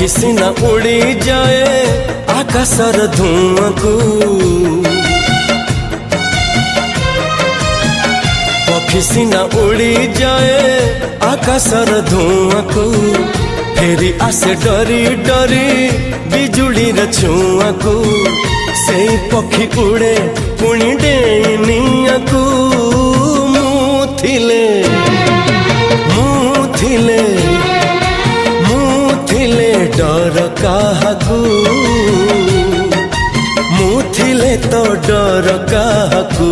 पक्षी सिना उड़ी जाए आकाशर धुआं को, पक्षी सिना उड़ी जाए आकाशर धुआं को, फेरी आसे डरी डरी बिजुली छुआ को, से पक्षी उड़े पुणी डेनिया को। मुथिले डर काहाकू, मुथिले तो डर काहाकू।